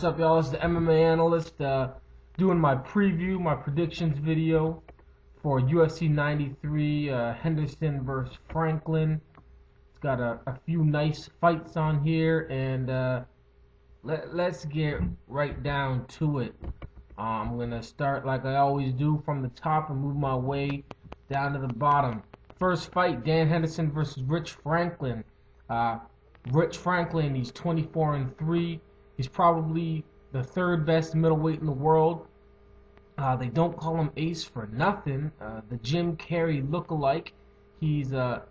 What's up, y'all? It's the MMA Analyst doing my preview, my predictions video for UFC 93 Henderson versus Franklin. It's got a few nice fights on here, and let's get right down to it. I'm going to start like I always do from the top and move my way down to the bottom. First fight, Dan Henderson versus Rich Franklin. Rich Franklin, he's 24-3. He's probably the third best middleweight in the world. They don't call him Ace for nothing. The Jim Carrey look-alike. He's a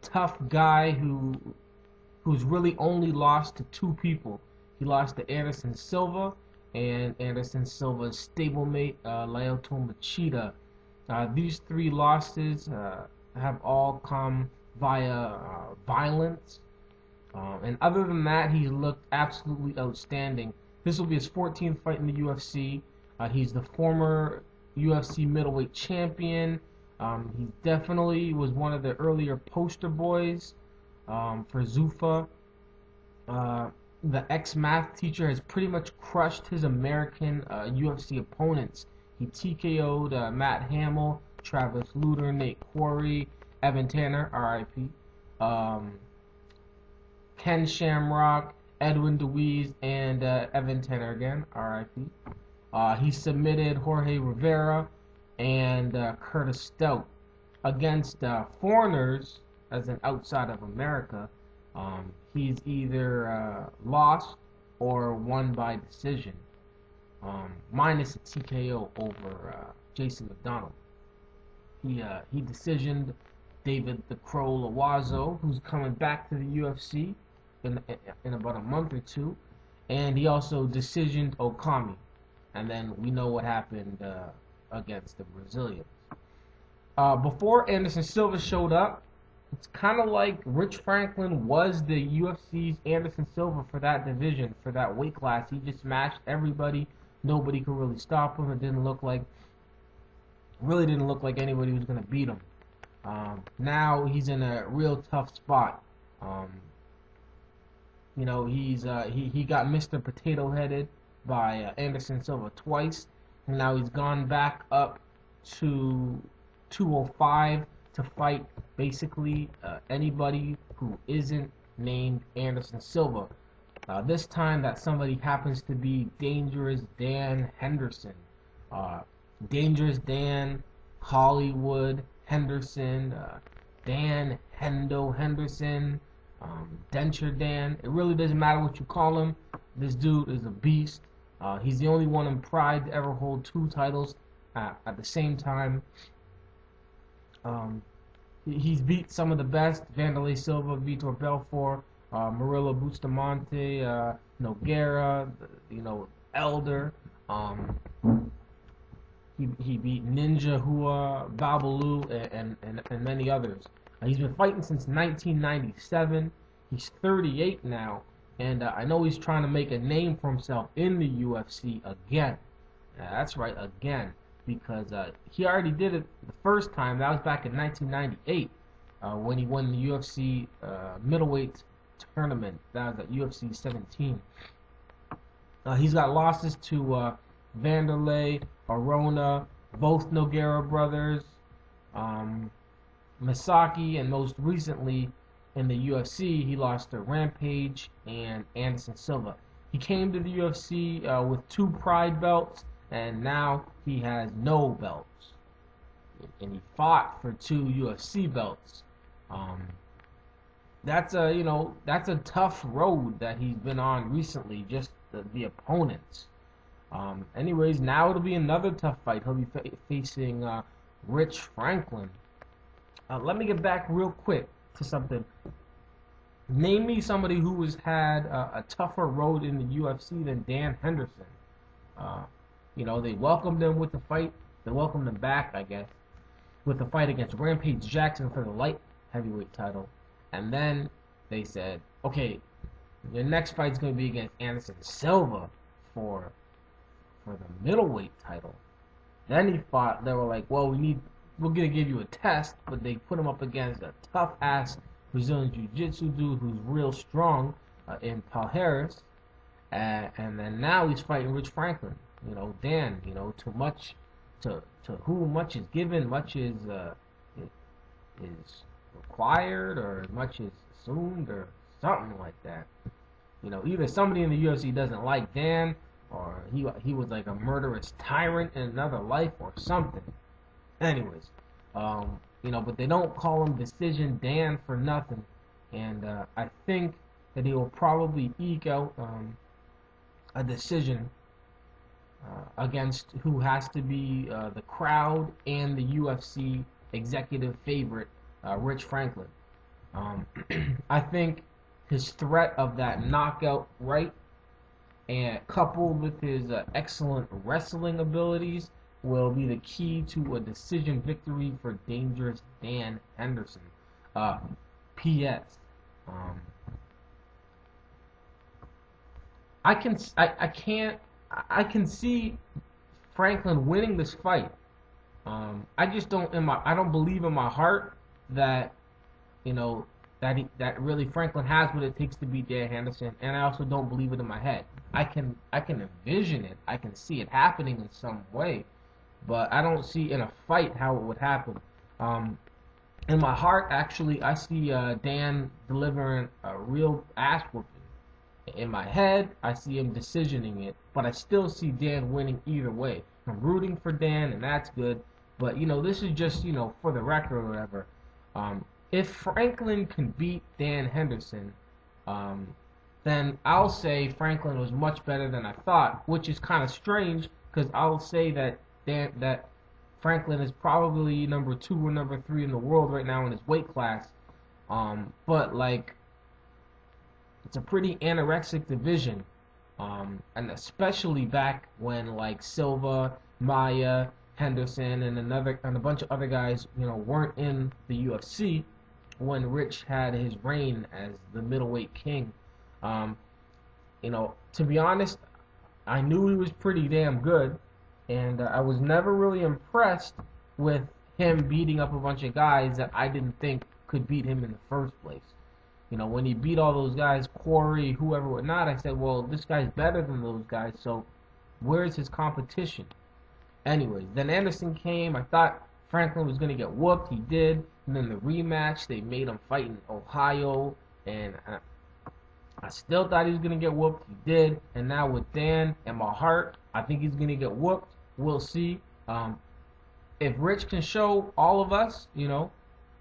tough guy who's really only lost to two people. He lost to Anderson Silva and Anderson Silva's stablemate Lytle Machida. These three losses have all come via violence. And other than that, he's looked absolutely outstanding. This will be his 14th fight in the UFC. He's the former UFC middleweight champion. He definitely was one of the earlier poster boys for Zuffa. The ex-math teacher has pretty much crushed his American UFC opponents. He TKO'd Matt Hamill, Travis Lutter, Nate Quarry, Evan Tanner, R.I.P., Ken Shamrock, Edwin DeWeese, and Evan Tanner again, R.I.P. He submitted Jorge Rivera and Curtis Stout. Against foreigners, as an outside of America, he's either lost or won by decision, minus a TKO over Jason McDonald. He decisioned David the Crow Lawazo, who's coming back to the UFC in about a month or two, and he also decisioned Okami, and then we know what happened against the Brazilians. Before Anderson Silva showed up, it's kind of like Rich Franklin was the UFC's Anderson Silva for that division, for that weight class. He just smashed everybody. Nobody could really stop him. It didn't look like anybody was going to beat him. Now he's in a real tough spot. He got Mr. Potato Headed by Anderson Silva twice, and now he's gone back up to 205 to fight basically anybody who isn't named Anderson Silva. This time that somebody happens to be Dangerous Dan Henderson. Dangerous Dan, Hollywood Henderson, Dan Hendo Henderson, Denture Dan. It really doesn't matter what you call him. This dude is a beast. He's the only one in Pride to ever hold two titles at the same time. He's beat some of the best: Vanderlei Silva, Vitor Belfort, Murilo Bustamante, Nogueira, Elder. He beat Ninja Hua, Babalu, and many others. He's been fighting since 1997. He's 38 now, and I know he's trying to make a name for himself in the UFC again. That's right, again, because he already did it the first time. That was back in 1998 when he won the UFC middleweight tournament. That was at UFC 17. He's got losses to Vanderlei, Arona, both Nogueira brothers, Misaki, and most recently in the UFC, he lost to Rampage and Anderson Silva. He came to the UFC with two Pride belts, and now he has no belts. And he fought for two UFC belts. That's a tough road that he's been on recently. Just the opponents. Anyways, now it'll be another tough fight. He'll be facing Rich Franklin. Let me get back real quick to something. Name me somebody who has had a tougher road in the UFC than Dan Henderson. They welcomed him with the fight. They welcomed him back, I guess, with the fight against Rampage Jackson for the light heavyweight title. And then they said, okay, your next fight's going to be against Anderson Silva for the middleweight title. Then he fought. They were like, well, we're gonna give you a test, but they put him up against a tough ass Brazilian Jiu-Jitsu dude who's real strong in Paul Harris, And then now he's fighting Rich Franklin. You know, Dan. You know, too much, to whom much is given, much is required, or much is assumed, or something like that. You know, either somebody in the UFC doesn't like Dan, or he was like a murderous tyrant in another life, or something. Anyways, you know, but they don't call him Decision Dan for nothing, and I think that he will probably eke out a decision against who has to be the crowd and the UFC executive favorite, Rich Franklin. I think his threat of that knockout right, and coupled with his excellent wrestling abilities, will be the key to a decision victory for Dangerous Dan Henderson. P.S. I can see Franklin winning this fight. I just I don't believe in my heart that, you know, that really Franklin has what it takes to beat Dan Henderson, and I also don't believe it in my head. I can envision it. I can see it happening in some way, but I don't see in a fight how it would happen. In my heart, actually, I see Dan delivering a real ass whooping. In my head, I see him decisioning it, but I still see Dan winning either way. I'm rooting for Dan, and that's good. But, you know, this is just, you know, for the record or whatever. If Franklin can beat Dan Henderson, then I'll say Franklin was much better than I thought, which is kind of strange, because I'll say that Franklin is probably number 2 or number 3 in the world right now in his weight class. But, like, it's a pretty anorexic division, and especially back when, like, Silva, Maia, Henderson, and a bunch of other guys, you know, weren't in the UFC when Rich had his reign as the middleweight king. You know, to be honest, I knew he was pretty damn good, and I was never really impressed with him beating up a bunch of guys that I didn't think could beat him in the first place. You know, when he beat all those guys, Corey, whoever, whatnot, I said, well, this guy's better than those guys, so where's his competition? Anyways, then Anderson came. I thought Franklin was going to get whooped. He did. And then the rematch, they made him fight in Ohio, and I still thought he was going to get whooped. He did. And now with Dan, in my heart, I think he's going to get whooped. We'll see. If Rich can show all of us, you know,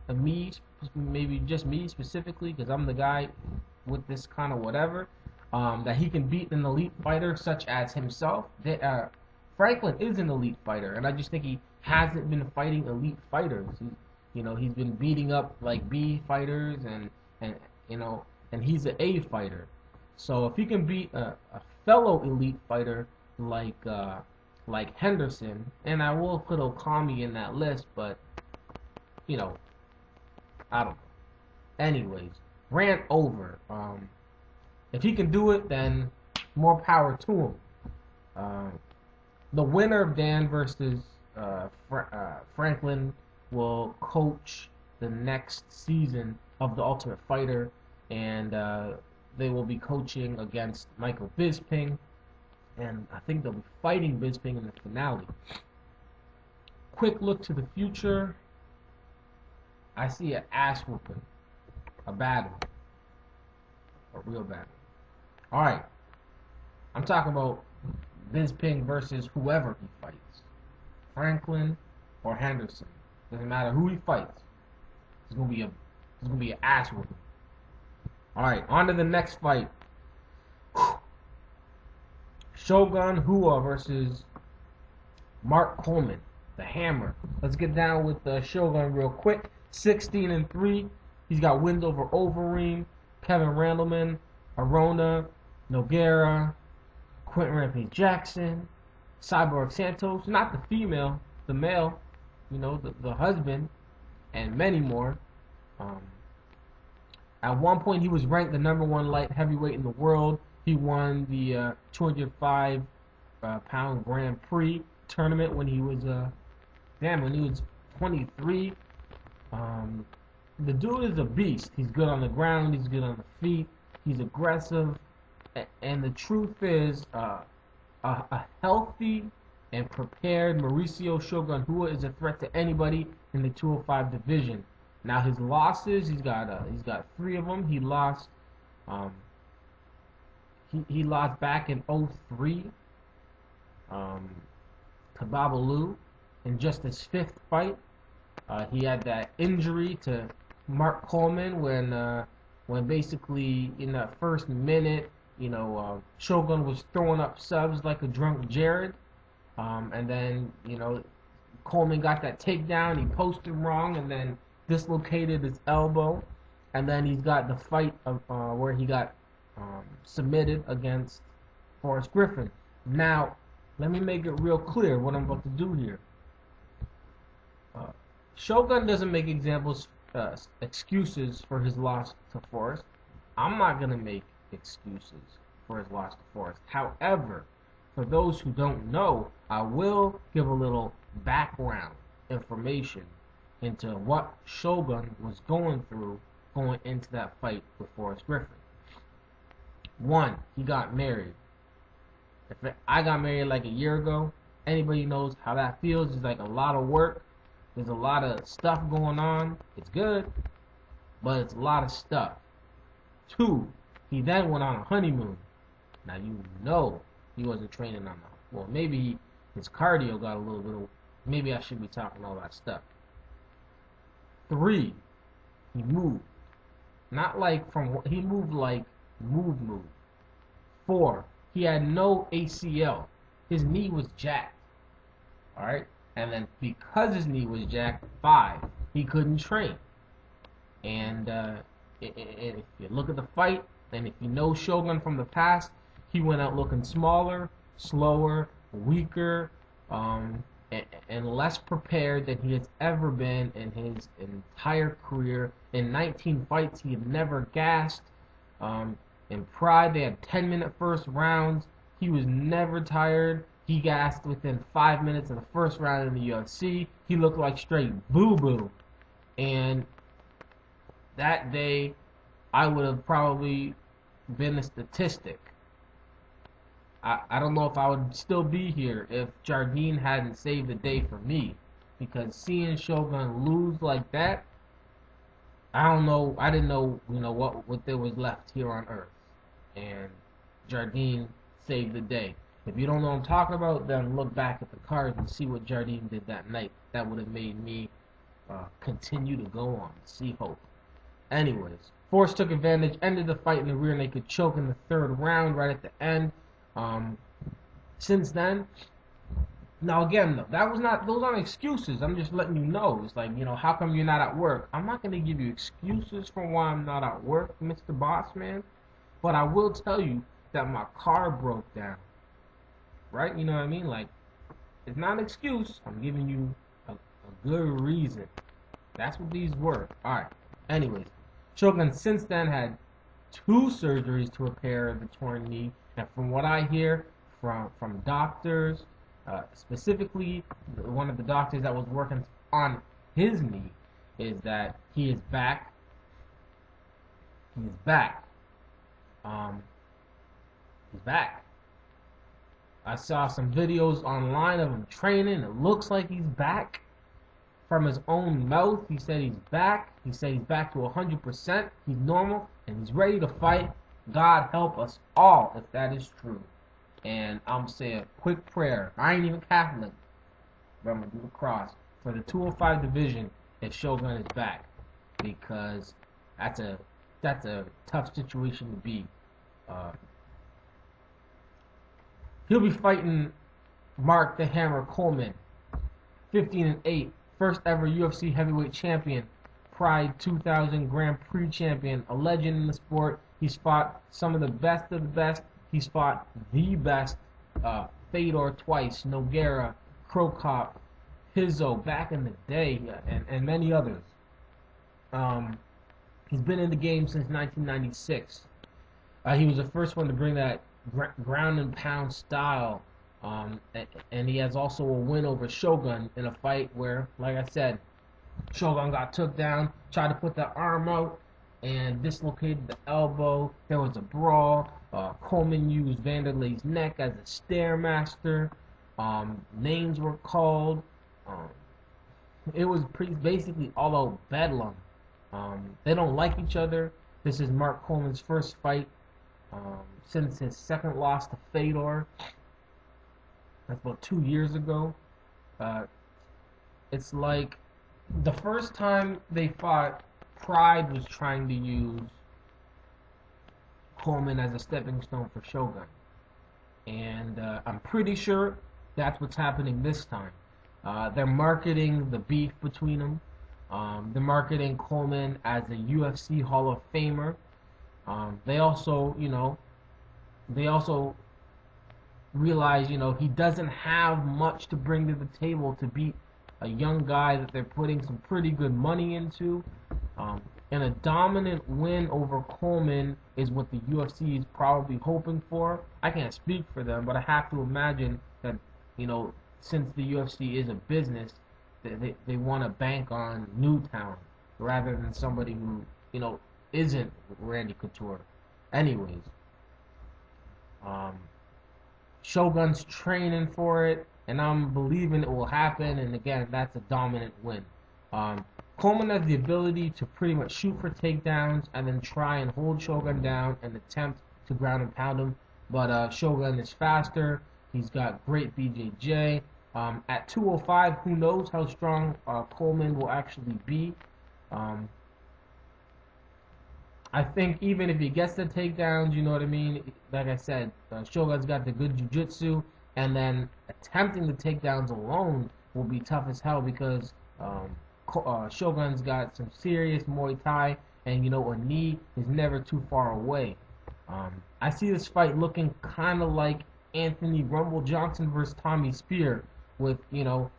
and me, maybe just me specifically, because I'm the guy with this kind of whatever, that he can beat an elite fighter such as himself. Franklin is an elite fighter, and I just think he hasn't been fighting elite fighters. He's been beating up like B fighters, and you know, and he's an A fighter. So if he can beat a fellow elite fighter like Henderson, and I will put Okami in that list, but you know, I don't know. Anyways, rant over. If he can do it, then more power to him. The winner of Dan versus Franklin will coach the next season of The Ultimate Fighter, and they will be coaching against Michael Bisping, and I think they'll be fighting Bisping in the finale. Quick look to the future. I see an ass whooping, a bad one, a real bad one. Alright, I'm talking about Bisping versus whoever he fights, Franklin or Henderson. Doesn't matter who he fights. It's gonna be an ass whooping. Alright, on to the next fight. Shogun Hua versus Mark Coleman, the Hammer. Let's get down with Shogun real quick. 16-3. He's got wins over Overeem, Kevin Randleman, Arona, Nogueira, Quentin Rampage Jackson, Cyborg Santos, not the female, the male, you know, the husband, and many more. At one point, he was ranked the #1 light heavyweight in the world. He won the 205 pound Grand Prix tournament when he was 23. The dude is a beast. He's good on the ground. He's good on the feet. He's aggressive. And the truth is, a healthy and prepared Mauricio Shogun Rua is a threat to anybody in the 205 division. Now his losses, he's got 3 of them. He lost he lost back in '03 to Babalu in just his 5th fight. He had that injury to Mark Coleman when basically in that first minute, Shogun was throwing up subs like a drunk Jared, and then Coleman got that takedown. He posted wrong and then dislocated his elbow, and then he's got the fight where he got submitted against Forrest Griffin. Now, let me make it real clear what I'm about to do here. Shogun doesn't make excuses for his loss to Forrest. I'm not going to make excuses for his loss to Forrest. However, for those who don't know, I will give a little background information into what Shogun was going through going into that fight with Forrest Griffin. 1, he got married. I got married like a year ago. Anybody knows how that feels. It's like a lot of work. There's a lot of stuff going on. It's good, but it's a lot of stuff. 2, he then went on a honeymoon. Now he wasn't training on that. Well, maybe his cardio got a little bit of, maybe I should be talking all that stuff. 3, he moved. Not like he moved like move. 4, he had no ACL. His knee was jacked. Alright? And then because his knee was jacked, 5, he couldn't train. And if you look at the fight, and if you know Shogun from the past, he went out looking smaller, slower, weaker, and less prepared than he has ever been in his entire career. In 19 fights, he had never gassed. In Pride, they had 10-minute first rounds. He was never tired. He gassed within 5 minutes of the first round in the UFC. He looked like straight boo-boo. And that day, I would have probably been a statistic. I don't know if I would still be here if Jardine hadn't saved the day for me. Because seeing Shogun lose like that, I don't know. I didn't know, what there was left here on Earth. And Jardine saved the day. If you don't know what I'm talking about, then look back at the cards and see what Jardine did that night. That would have made me continue to go on, see hope. Anyways, Forrest took advantage, ended the fight in the rear naked choke in the 3rd round, right at the end. Since then, now again, those aren't excuses. I'm just letting you know. It's like, how come you're not at work? I'm not going to give you excuses for why I'm not at work, Mr. Boss Man. But I will tell you that my car broke down. Right? You know what I mean? Like, it's not an excuse. I'm giving you a good reason. That's what these were. Alright. Anyways, Shogun since then had 2 surgeries to repair the torn knee. And from what I hear from doctors, specifically one of the doctors that was working on his knee, is that he is back. He is back. He's back. I saw some videos online of him training. It looks like he's back. From his own mouth, he said he's back. He said he's back to 100%. He's normal, and he's ready to fight. God help us all if that is true. And I'm saying a quick prayer. I ain't even Catholic, but I'm going to do the cross for the 205 division if Shogun is back. Because that's a tough situation to be. He'll be fighting Mark the Hammer Coleman, 15-8, first ever UFC heavyweight champion, Pride 2000 Grand Prix champion, a legend in the sport. He's fought some of the best of the best. He's fought the best, Fedor twice, Nogueira, Krokop, Pizzo back in the day, and many others. He's been in the game since 1996. He was the first one to bring that ground and pound style, and he has also a win over Shogun in a fight where, like I said, Shogun got took down, tried to put the arm out, and dislocated the elbow. There was a brawl. Coleman used Vanderlei's neck as a stairmaster. Names were called. It was basically all out bedlam. They don't like each other. This is Mark Coleman's first fight since his second loss to Fedor. That's about 2 years ago. It's like the first time they fought, Pride was trying to use Coleman as a stepping stone for Shogun. And I'm pretty sure that's what's happening this time. They're marketing the beef between them. They're marketing Coleman as a UFC Hall of Famer. They also realize, he doesn't have much to bring to the table to beat a young guy that they're putting some pretty good money into. And a dominant win over Coleman is what the UFC is probably hoping for. I can't speak for them, but I have to imagine that, since the UFC is a business, they want to bank on new talent rather than somebody who, isn't Randy Couture. Anyways, Shogun's training for it, and I'm believing it will happen. And again, that's a dominant win. Coleman has the ability to pretty much shoot for takedowns and then try and hold Shogun down and attempt to ground and pound him. But Shogun is faster. He's got great BJJ. At 205, who knows how strong Coleman will actually be. I think even if he gets the takedowns, you know what I mean? Like I said, Shogun's got the good jiu-jitsu, and then attempting the takedowns alone will be tough as hell because Shogun's got some serious Muay Thai, and a knee is never too far away. I see this fight looking kind of like Anthony Rumble Johnson versus Tommy Spear, with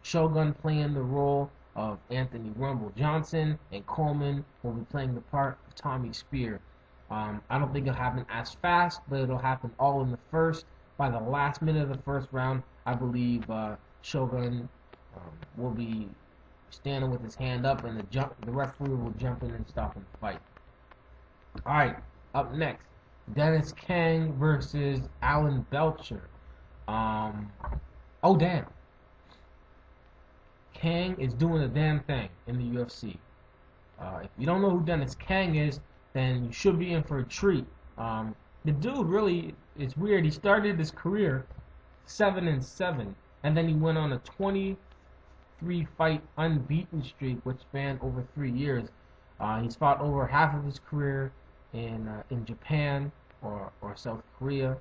Shogun playing the role of Anthony Rumble Johnson, and Coleman will be playing the part of Tommy Spear. I don't think it'll happen as fast, but it'll happen all in the first. By the last minute of the first round, I believe Shogun will be standing with his hand up, and the referee will jump in and stop the fight. All right, up next, Dennis Kang versus Alan Belcher. Oh damn. Kang is doing a damn thing in the UFC. If you don't know who Dennis Kang is, then you should be in for a treat. The dude really is weird. He started his career 7-7, and then he went on a 23-fight unbeaten streak, which spanned over 3 years. He's fought over half of his career in Japan or South Korea.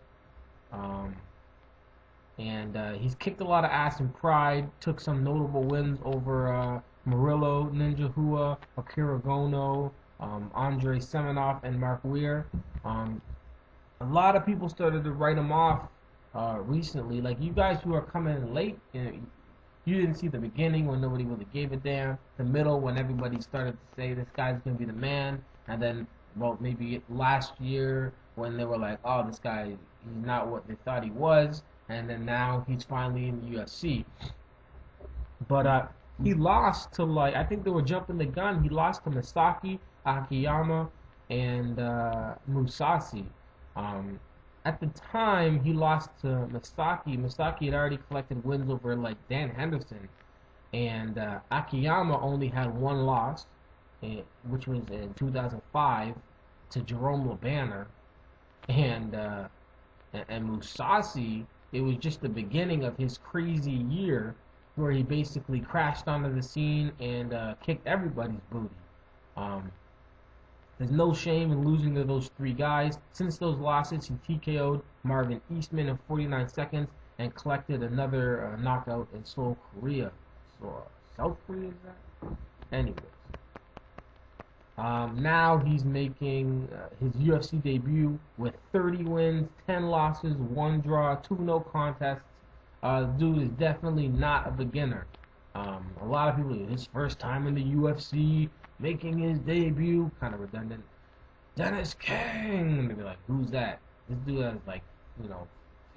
And he's kicked a lot of ass in Pride, took some notable wins over Murillo, Ninja Hua, Akira Gono, Andrei Semenov, and Mark Weir. A lot of people started to write him off recently. Like, you guys who are coming in late, you didn't see the beginning when nobody really gave a damn, the middle when everybody started to say this guy's going to be the man, and then, well, maybe last year when they were like, oh, this guy, he's not what they thought he was. And then now he's finally in the UFC. But he lost to, I think they were jumping the gun. He lost to Masaki, Akiyama, and Musashi. At the time, he lost to Masaki. Masaki had already collected wins over, Dan Henderson. And Akiyama only had one loss, which was in 2005, to Jerome LeBanner. And Musashi, it was just the beginning of his crazy year where he basically crashed onto the scene and kicked everybody's booty. There's no shame in losing to those 3 guys. Since those losses, he TKO'd Marvin Eastman in 49 seconds and collected another knockout in Seoul, Korea. So, South Korea, is that? Anyways. Now he's making his UFC debut with 30 wins, 10 losses, 1 draw, 2 no contests. Dude is definitely not a beginner. A lot of people, his first time in the UFC, making his debut, kind of redundant. Dennis Kang! They'd be like, who's that? This dude has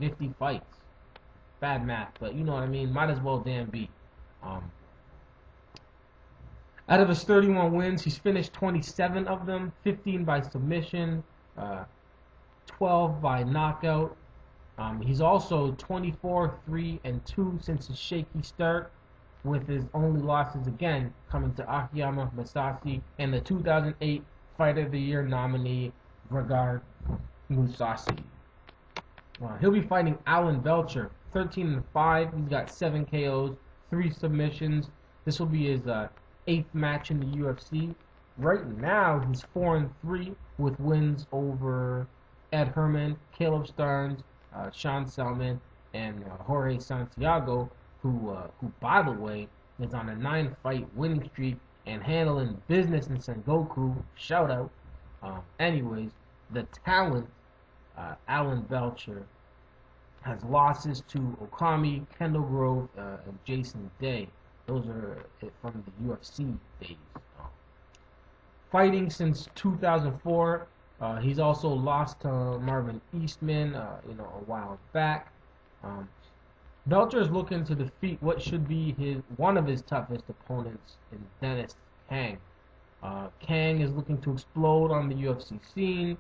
50 fights. Bad math, but you know what I mean. Might as well damn be. Out of his 31 wins, he's finished 27 of them, 15 by submission. 12 by knockout. He's also 24-3-2 since his shaky start, with his only losses again coming to Akiyama Masashi and the 2008 Fighter of the Year nominee Vergard Musashi. He'll be fighting Alan Belcher, 13-5. He's got 7 KOs, 3 submissions. This will be his 8th match in the UFC. Right now, he's 4-3 with wins over Ed Herman, Caleb Starnes, Sean Selman, and Jorge Santiago, who by the way is on a 9-fight winning streak and handling business in Sengoku. Shout out. Anyways, the talent, Alan Belcher, has losses to Okami, Kendall Grove, and Jason Day. Those are from the UFC days. Fighting since 2004. He's also lost to Marvin Eastman, a while back. Belcher is looking to defeat what should be one of his toughest opponents in Dennis Kang. Kang is looking to explode on the UFC scene.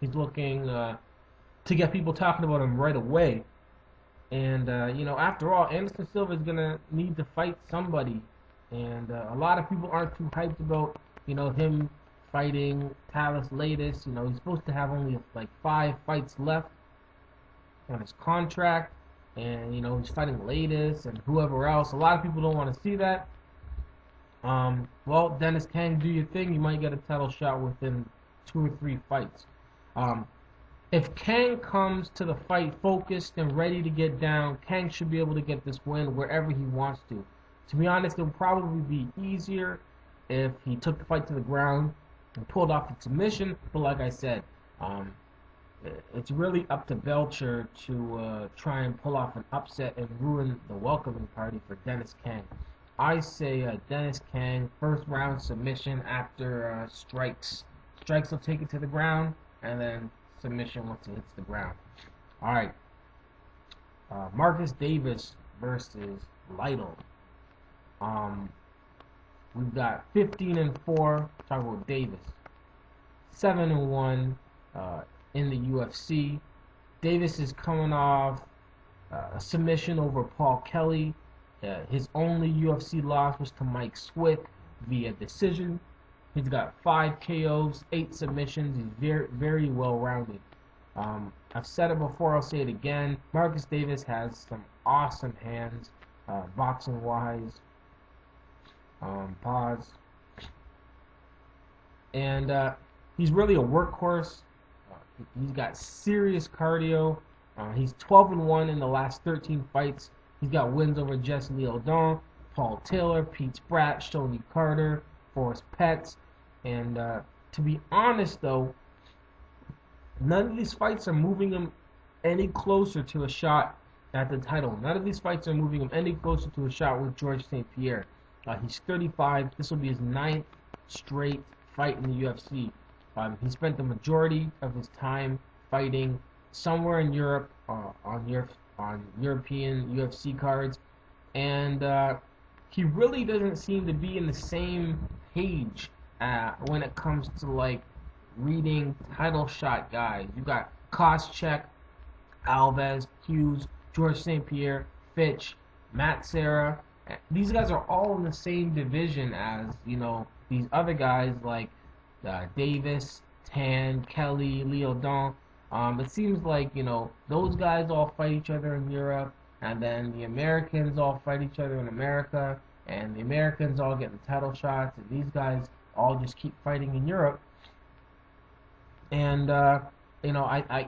He's looking to get people talking about him right away. And, after all, Anderson Silva is going to need to fight somebody. And a lot of people aren't too hyped about, him fighting Talis Latis. He's supposed to have only, 5 fights left on his contract. And, he's fighting Latis and whoever else. A lot of people don't want to see that. Well, Dennis Kang, do your thing. You might get a title shot within 2 or 3 fights. If Kang comes to the fight focused and ready to get down, Kang should be able to get this win wherever he wants to. To be honest, it would probably be easier if he took the fight to the ground and pulled off the submission. But like I said, it's really up to Belcher to try and pull off an upset and ruin the welcoming party for Dennis Kang. I say Dennis Kang, first round submission after strikes. Strikes will take it to the ground, and then submission once it hits the ground. Alright. Marcus Davis versus Lytle. We've got 15-4, talking about Davis. 7-1 in the UFC. Davis is coming off a submission over Paul Kelly. His only UFC loss was to Mike Swick via decision. He's got 5 KOs, 8 submissions. He's very, very well-rounded. I've said it before, I'll say it again. Marcus Davis has some awesome hands, boxing-wise. Pause. And he's really a workhorse. He's got serious cardio. He's 12-1 in the last 13 fights. He's got wins over Jesse Leodon, Paul Taylor, Pete Spratt, Shoni Carter, Forrest Petz. And to be honest, though, none of these fights are moving him any closer to a shot at the title. None of these fights are moving him any closer to a shot with George St. Pierre. He's 35. This will be his 9th straight fight in the UFC. He spent the majority of his time fighting somewhere in Europe on European UFC cards. And he really doesn't seem to be in the same page when it comes to reading title shot guys. You got Koscheck, Alves, Hughes, George St. Pierre, Fitch, Matt Serra. These guys are all in the same division as these other guys like Davis, Tan, Kelly, Leodon. It seems like those guys all fight each other in Europe, and then the Americans all fight each other in America, and the Americans all get the title shots, and these guys all just keep fighting in Europe. And I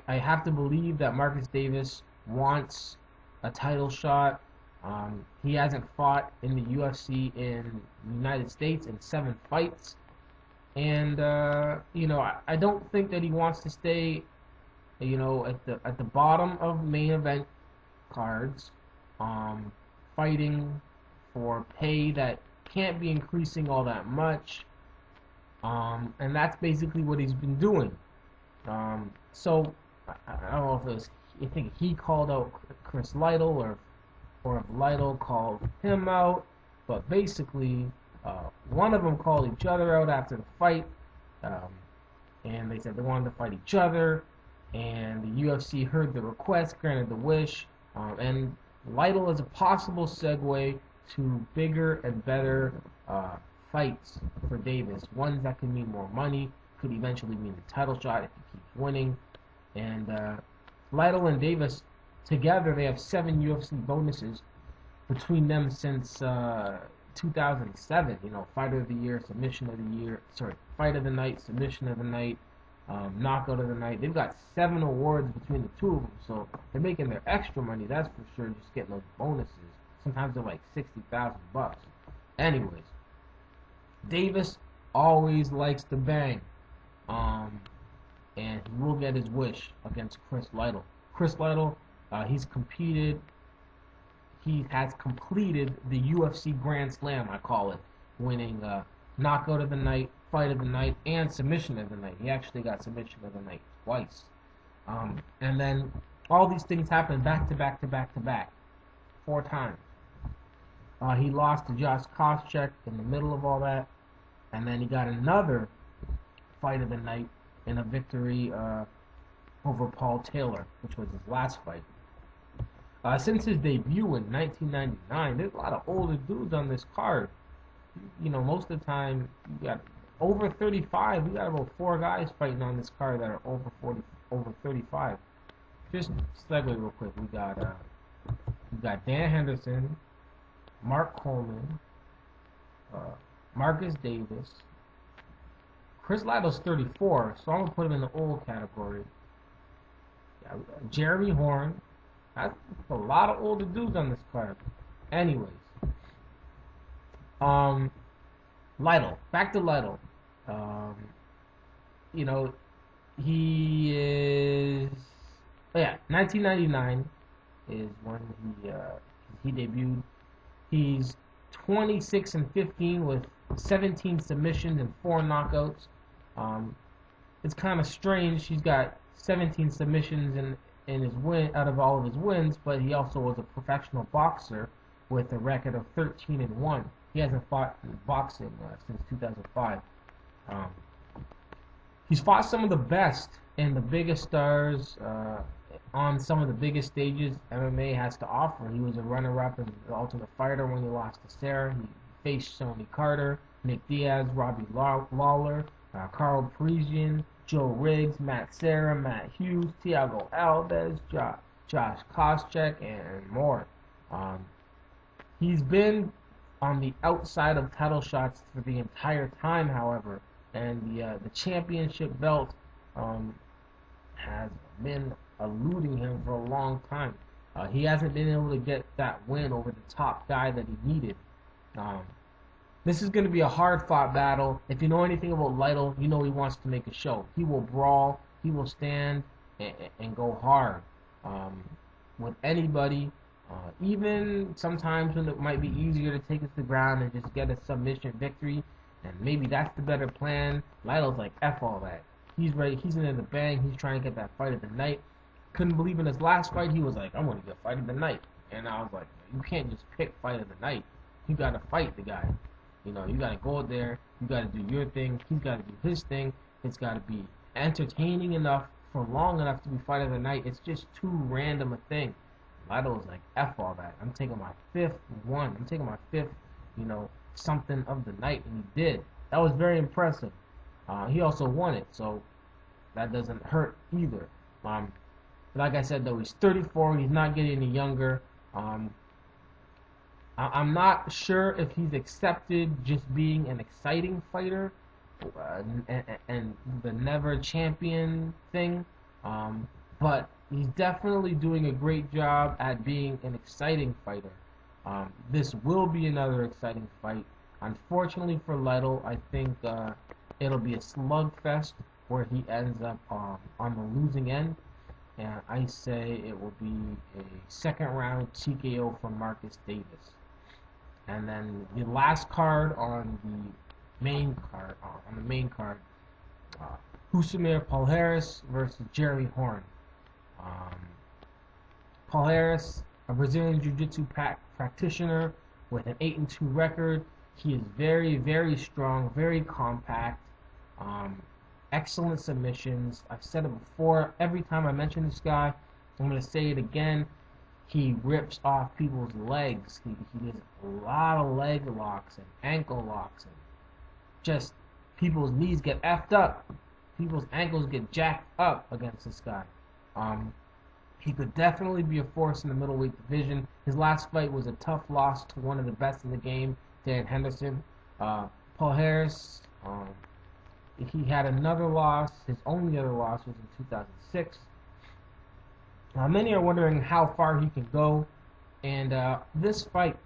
have to believe that Marcus Davis wants a title shot. He hasn't fought in the UFC in the United States in 7 fights, and I don't think that he wants to stay at the bottom of main event cards, fighting for pay that can't be increasing all that much, and that's basically what he's been doing. So I don't know if it was, I think he called out Chris Lytle or if Lytle called him out, but basically one of them called each other out after the fight, and they said they wanted to fight each other. and the UFC heard the request, granted the wish, and Lytle is a possible segue to bigger and better fights for Davis. Ones that could mean more money, could eventually mean a title shot if he keeps winning. And Lytle and Davis together, they have 7 UFC bonuses between them since 2007. You know, Fighter of the Year, Submission of the Year, Fight of the Night, Submission of the Night, Knockout of the Night. They've got 7 awards between the two of them, so they're making their extra money. That's for sure. Just getting those bonuses. Sometimes they're like $60,000. Anyways, Davis always likes to bang, and he will get his wish against Chris Lytle. Chris Lytle, he has completed the UFC Grand Slam, I call it, winning Knockout of the Night, Fight of the Night, and Submission of the Night. He actually got Submission of the Night twice. And then all these things happened back to back to back to back, 4 times. He lost to Josh Koscheck in the middle of all that, and then he got another Fight of the Night in a victory over Paul Taylor, which was his last fight. Since his debut in 1999, there's a lot of older dudes on this card. You know, most of the time, you got over 35. We got about 4 guys fighting on this card that are over 35. Just segue real quick. We got Dan Henderson, Mark Coleman, Marcus Davis. Chris Lytle's 34, so I'm gonna put him in the old category. Jeremy Horn. That's a lot of older dudes on this card. Anyways, Lytle. Back to Lytle. You know, he is. 1999 is when he debuted. He's 26-15 with 17 submissions and 4 knockouts. It's kind of strange. He's got 17 submissions in his win out of all of his wins, but he also was a professional boxer with a record of 13-1. He hasn't fought in boxing since 2005. He's fought some of the best and the biggest stars on some of the biggest stages MMA has to offer. He was a runner-up in the Ultimate Fighter when he lost to Sarah. He faced Sonny Carter, Nick Diaz, Robbie Lawler, Carl Parisian, Joe Riggs, Matt Serra, Matt Hughes, Thiago Alves, Josh Koscheck, and more. He's been on the outside of title shots for the entire time, however, and the championship belt has been eluding him for a long time. He hasn't been able to get that win over the top guy that he needed. This is going to be a hard-fought battle. If you know anything about Lytle, you know he wants to make a show. He will brawl. He will stand and go hard with anybody. Even sometimes when it might be easier to take it to the ground and just get a submission victory, and maybe that's the better plan. Lytle's like, F all that. He's ready. He's in the bang. He's trying to get that fight of the night. Couldn't believe in his last fight. He was like, I'm going to get fight of the night. And I was like, you can't just pick fight of the night. You got to fight the guy. You know, you got to go out there. You got to do your thing. He's got to do his thing. It's got to be entertaining enough for long enough to be fight of the night. It's just too random a thing. Lytle was like, F all that. I'm taking my 5th one. I'm taking my 5th, something of the night. And he did. That was very impressive. He also won it, so that doesn't hurt either. Like I said, though, he's 34. He's not getting any younger. I'm not sure if he's accepted just being an exciting fighter and the never champion thing, but he's definitely doing a great job at being an exciting fighter. This will be another exciting fight. Unfortunately for Lytle, I think it'll be a slugfest where he ends up on the losing end. And I say it will be a 2nd round TKO from Marcus Davis. And then the last card on the main card, Husumir Palhares versus Jeremy Horn. Palhares, a Brazilian Jiu-Jitsu practitioner with an 8-2 record. He is very, very strong, very compact. excellent submissions. I've said it before. Every time I mention this guy, I'm going to say it again. He rips off people's legs. He does a lot of leg locks and ankle locks. And just people's knees get effed up. People's ankles get jacked up against this guy. He could definitely be a force in the middleweight division. His last fight was a tough loss to one of the best in the game, Dan Henderson. Paul Harris, he had another loss. His only other loss was in 2006. Many are wondering how far he can go, and this fight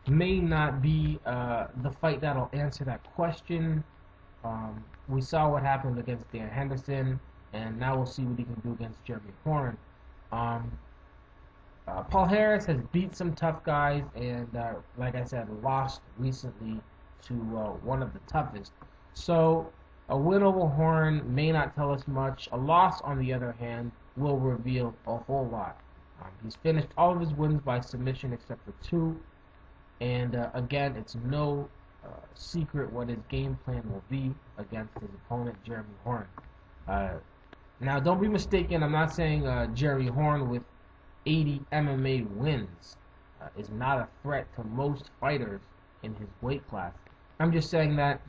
may not be the fight that'll answer that question. We saw what happened against Dan Henderson, and now we'll see what he can do against Jeremy Horn. Paul Harris has beat some tough guys, and like I said, lost recently to one of the toughest. So a win over Horn may not tell us much. A loss, on the other hand, will reveal a whole lot. He's finished all of his wins by submission except for 2. And again, it's no secret what his game plan will be against his opponent, Jeremy Horn. Now, don't be mistaken. I'm not saying Jeremy Horn with 80 MMA wins is not a threat to most fighters in his weight class. I'm just saying that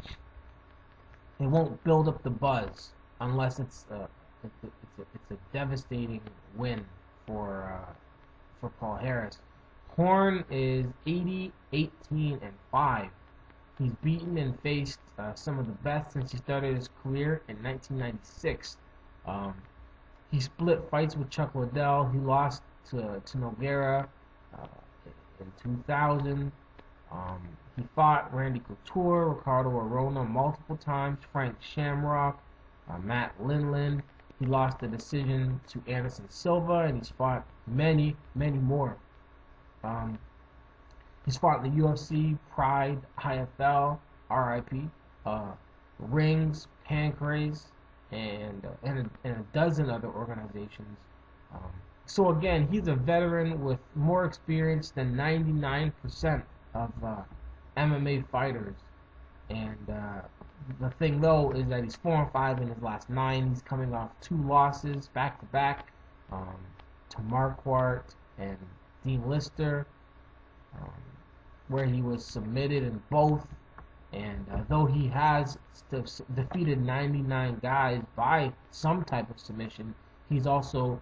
it won't build up the buzz unless it's a devastating win for Paul Harris. Horn is 80, 18, and 5. He's beaten and faced some of the best since he started his career in 1996. He split fights with Chuck Liddell. He lost to Nogueira in 2000. He fought Randy Couture, Ricardo Arona multiple times, Frank Shamrock, Matt Lindland. He lost the decision to Anderson Silva, and he's fought many, many more. He's fought in the UFC, Pride, IFL, RIP, Rings, Pancrase, and a dozen other organizations. So again, he's a veteran with more experience than 99% of MMA fighters. And the thing though is that he's 4-5 in his last 9. He's coming off 2 losses back to back to Marquardt and Dean Lister, where he was submitted in both. And though he has defeated 99 guys by some type of submission, he's also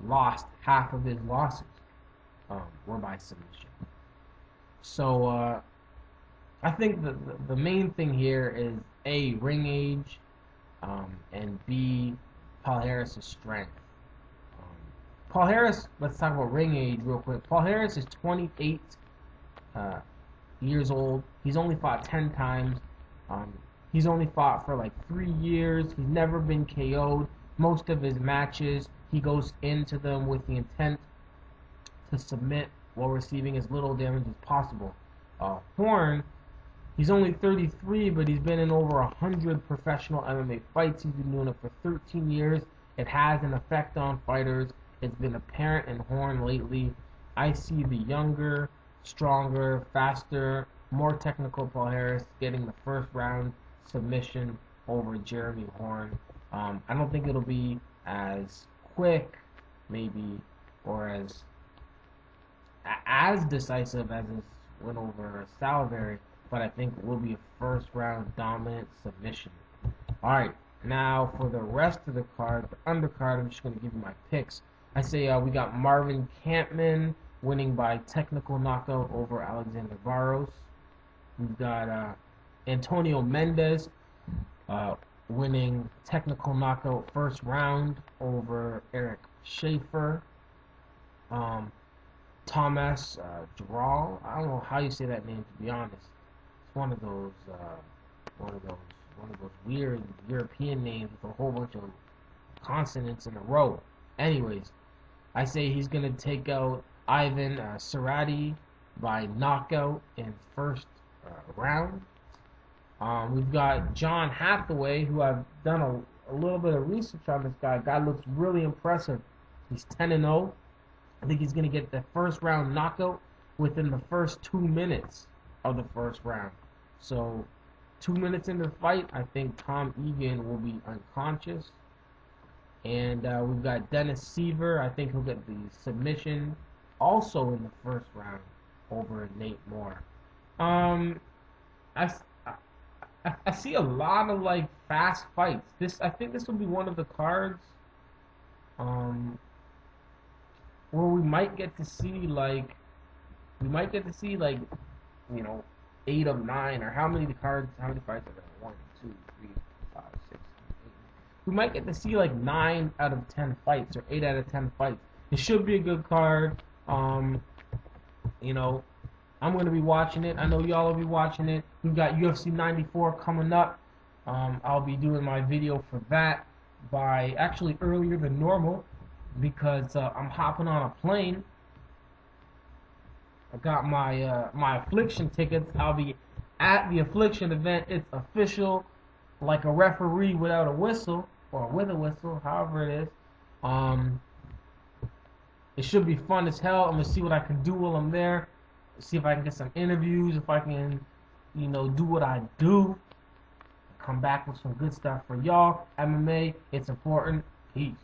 lost half of his losses were by submission. So I think the main thing here is A, ring age, and B, Paul Harris' strength. Paul Harris, let's talk about ring age real quick. Paul Harris is 28 years old. He's only fought 10 times. He's only fought for like 3 years. He's never been KO'd. Most of his matches, he goes into them with the intent to submit while receiving as little damage as possible. Horn, he's only 33, but he's been in over 100 professional MMA fights. He's been doing it for 13 years. It has an effect on fighters. It's been apparent in Horn lately. I see the younger, stronger, faster, more technical Paul Harris getting the first round submission over Jeremy Horn. I don't think it'll be as quick, maybe, or as decisive as his win over Salivary, but I think it will be a first round dominant submission. Alright, now for the rest of the card, the undercard, I'm just going to give you my picks. I say we got Marvin Kampman winning by technical knockout over Alexander Barros. We've got Antonio Mendez winning technical knockout first round over Eric Schaefer. Thomas Dural, I don't know how you say that name, to be honest. It's one of those weird European names with a whole bunch of consonants in a row. Anyways, I say he's gonna take out Ivan Serrati by knockout in first round. We've got John Hathaway, who I've done a little bit of research on this guy. Guy looks really impressive. He's 10-0. I think he's going to get the first round knockout within the first 2 minutes of the first round. So 2 minutes into the fight, I think Tom Egan will be unconscious. And we've got Dennis Seaver. I think he'll get the submission also in the first round over Nate Moore. I see a lot of like fast fights. I think this will be one of the cards where we might get to see like 8 of 9, or how many fights are there? 1, 2, 3, 4, 5, 6, 7, 8. We might get to see like 9 out of 10 fights or 8 out of 10 fights. It should be a good card. I'm going to be watching it. I know y'all will be watching it. We've got UFC 94 coming up. I'll be doing my video for that by actually earlier than normal because I'm hopping on a plane. I got my Affliction tickets. I'll be at the Affliction event. It's official, like a referee without a whistle, or with a whistle, however it is. It should be fun as hell. I'm going to see what I can do while I'm there. See if I can get some interviews, if I can, do what I do. Come back with some good stuff for y'all. MMA, it's important. Peace.